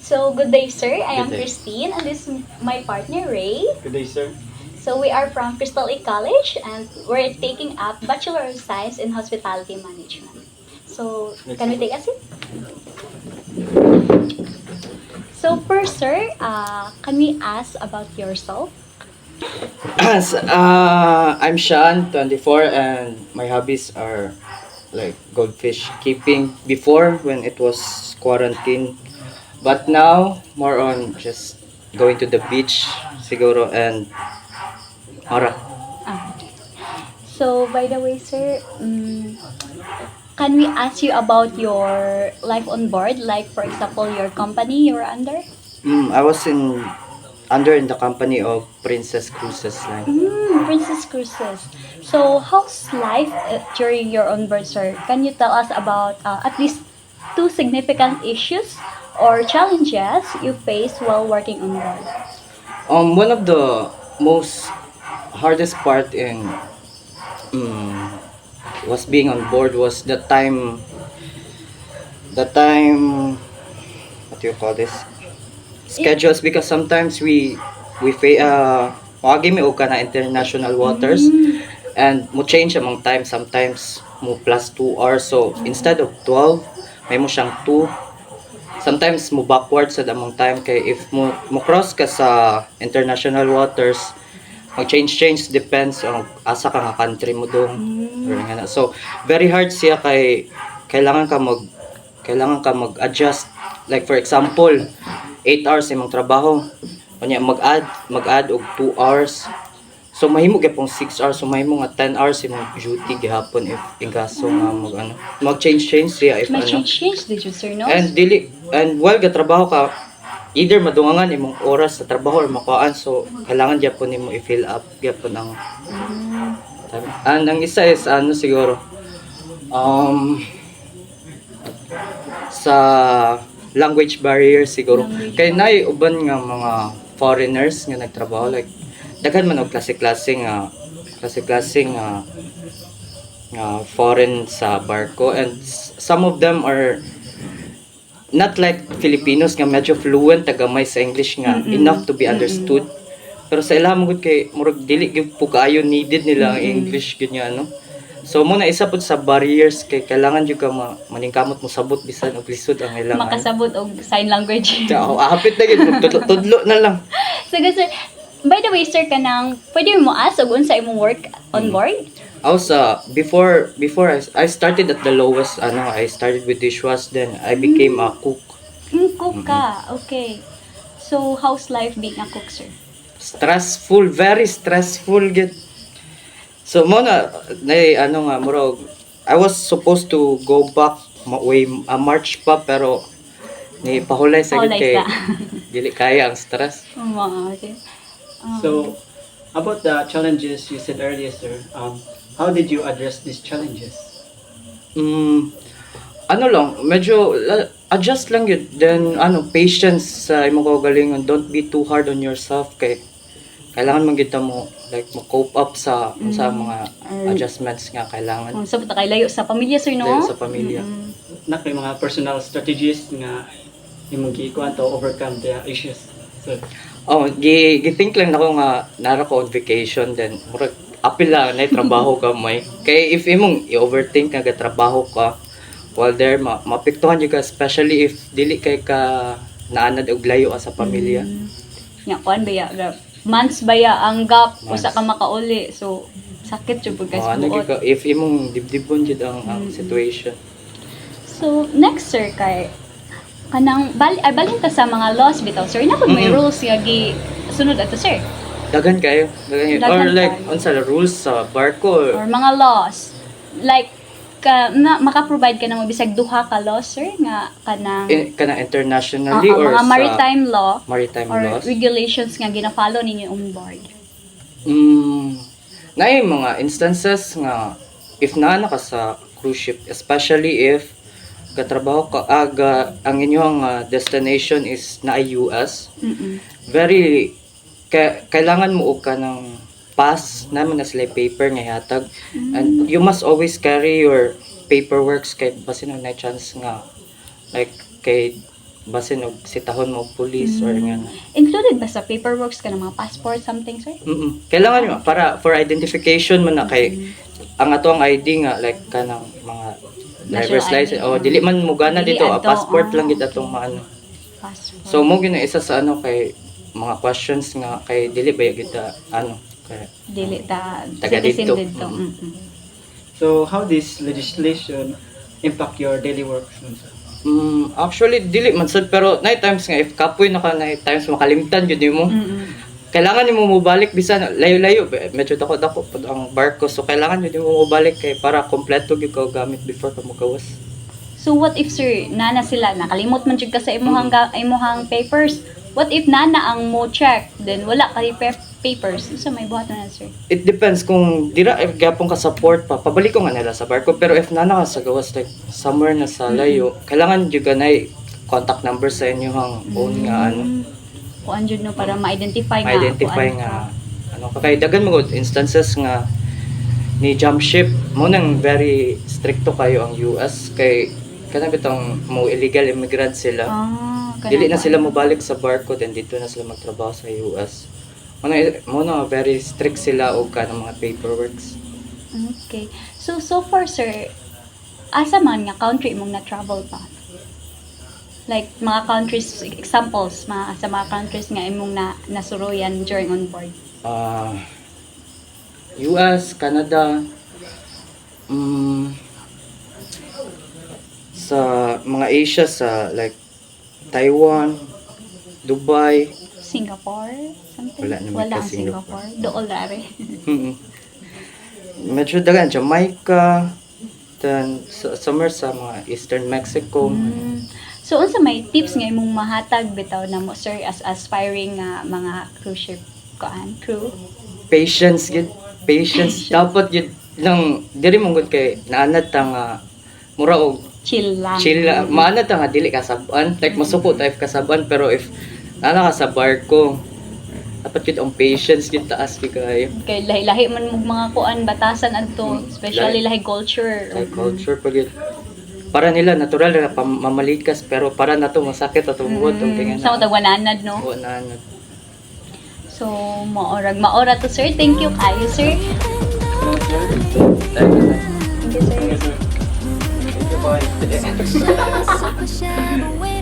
So, good day, sir. I am Good day. Christine, and this is my partner, Ray. Good day, sir. So, we are from Crystal Lake College, and we're taking up Bachelor of Science in Hospitality Management. So, can we take a seat? So, first, sir, can we ask about yourself? I'm Sean, 24, and my hobbies are like goldfish keeping before when it was quarantine. But now, more on just going to the beach, siguro, and mara. Ah. So, by the way, sir, can we ask you about your life on board? Like, for example, your company you're under? I was under in the company of Princess Cruises Line. Princess Cruises. So, how's life during your on board, sir? Can you tell us about at least two significant issues or challenges you faced while working on board? One of the most hardest part in um, was being on board was the time what do you call this schedules, because sometimes wagi mi og kana international waters, and mo change among time, sometimes mo plus 2 hours, so instead of 12 may mo siyang 2, sometimes mo backward sa among time, kay if mo cross ka sa international waters, mag change depends on asa ka nga country mo dong. Or nga na. So very hard siya, kay kailangan ka mag-adjust. Like for example, 8 hours imong trabaho. Kanya mag-add og 2 hours. So mahimo gyapon 6 hours, so mahimo nga 10 hours imong duty gihapon if ingaso nga mag-change siya if May ano. change did you, sir, no? And while gatrabaho ka, either madungangan imong oras sa trabaho or makuhaan, so kailangan gyapon nimo i-fill up gyapon ang time. And ang isa is ano siguro sa language barrier siguro. Kay nay uban nga mga foreigners nga nagtrabaho, like daghan man og klase-klase nga foreign sa barko, and some of them are not like Filipinos nga medyo fluent tagamay sa English nga enough to be understood. Pero sa ilang gud kay murag dili gyud po kaayo needed nila ang English gud nga ano. So mo na isa pud sa barriers, kay kailangan jud ka maningkamot mo sabot bisan og lisod ang ilang Makasabot og sign language. hapit na gyud tudlo na lang. Sige, sir. By the way, sir, kanang pwede mo ask og unsa imong work on board? Also, before I started at the lowest, I started with dishwash, then I became a cook. Cook ka. Okay. So, how's life being a cook, sir? Stressful, very stressful gid. So mo na murag I was supposed to go back March pa, pero ni pahulay sa gid Pahulay kay sa. dili kaya ang stress. Okay. So, about the challenges you said earlier, sir, how did you address these challenges? Medyo adjust lang yun. Then patience sa imong kaugalingon. Don't be too hard on yourself, kay kailangan man gyud mo like mo cope up sa mga adjustments nga kailangan Sabot na kay layo sa pamilya, sir, no? sa pamilya. Nak may mga personal strategies nga imong gikuan to overcome the issues. So, Githink lang nako nga nara ko on vacation, then murag apil lang na trabaho ka may. Kay if imong i-overthink nga trabaho ka while there, mapiktuhan jud ka, especially if dili kay ka naanad og layo sa pamilya. Nya kuan ba ya? Months ba ya ang gap usa ka makauli. So, sakit jud pud guys buot. If imong dibdibon jud ang situation. So, next, sir, kay kanang balhin ta sa mga laws bitaw, sir. Ina may rules nga gi sunod ato, sir. Daghan kayo. Or like unsa rules sa barko Or mga laws. Like maka-provide ka ng bisag duha ka laws, sir, nga kanang kana internationally or mga sa maritime maritime or laws. regulations nga gina-follow ninyo on board. Naay mga instances nga if naana ka sa cruise ship, especially if katrabaho ka ang inyong destination is na US, very kailangan mo og kanang pass naman na sila paper nga hatag, and you must always carry your paperworks, kay basin na chance nga like kay basin og sitahon mo police or nga. Included ba sa paperworks ka ng mga passport, something, sir? Kailangan nyo para for identification man na kay ang ato ang ID nga like kanang mga driver's National license ID. o dili man mo gana Dili dito adto, passport lang oh. gid atong maano. Passport. So mo gina isa sa ano kay mga questions nga kay dili ba kita ano kay Dili ta Taga citizen dito. dito. So how this legislation impact your daily work? Actually dili man sad pero night times nga if kapoy na ka night times makalimtan jud mo. Kailangan nimo mobalik bisan layo-layo medyo dako-dako pud ang barko so kailangan nimo mobalik kay para kompleto gyud ka gamit before ka mogawas. So what if, sir, nana sila nakalimot man jud ka sa imuhang papers? What if nana ang mo check then wala ka papers? So may buhaton na, sir. It depends kung dira if gyapon ka support pa pabalik ko nga nila sa barko pero if nana ka sa gawas like somewhere na sa layo kailangan jud ganay contact number sa inyong own nga ano Kuan jud no para ma-identify nga. ma-identify kuan nga ka. ano kay dagan mo gud instances nga ni jump ship mo nang very stricto kayo ang US kay kana bitong mo illegal immigrant sila dili na sila mobalik sa barko then dito na sila magtrabaho sa US mo na very strict sila og kanang mga paperworks. Okay. So far, sir, asa man nga country mong na-travel pa? Like, mga countries, examples, sa mga countries nga imong nasuroyan during on board. US, Canada, sa mga Asia sa like Taiwan, Dubai, Singapore? Something? Wala naman Wala ka ang Singapore. Dool rare. medyo dagan Jamaica, then somewhere sa mga Eastern Mexico. So, unsa may tips nga imong mahatag bitaw na mo, sir, as aspiring nga mga cruise ship crew? Patience gid. Patience dapat gid lang diri mong gud kay naanad ta nga mura og Chill lang. maanad ta nga dili kasaban like masuko type kasaban pero if nana ka sa barko dapat gid ang patience gid taas gid kayo. Kay lahi-lahi man mo mga kuan batasan adto, especially lahi culture. Like culture pag para nila natural na mamalikas pero para nato masakit atong buhat tong tingnan. Sa utag wananad, no? Wananad. So, maora to, sir. Thank you kayo, sir. Thank you, sir. Thank you, boy. Super shadow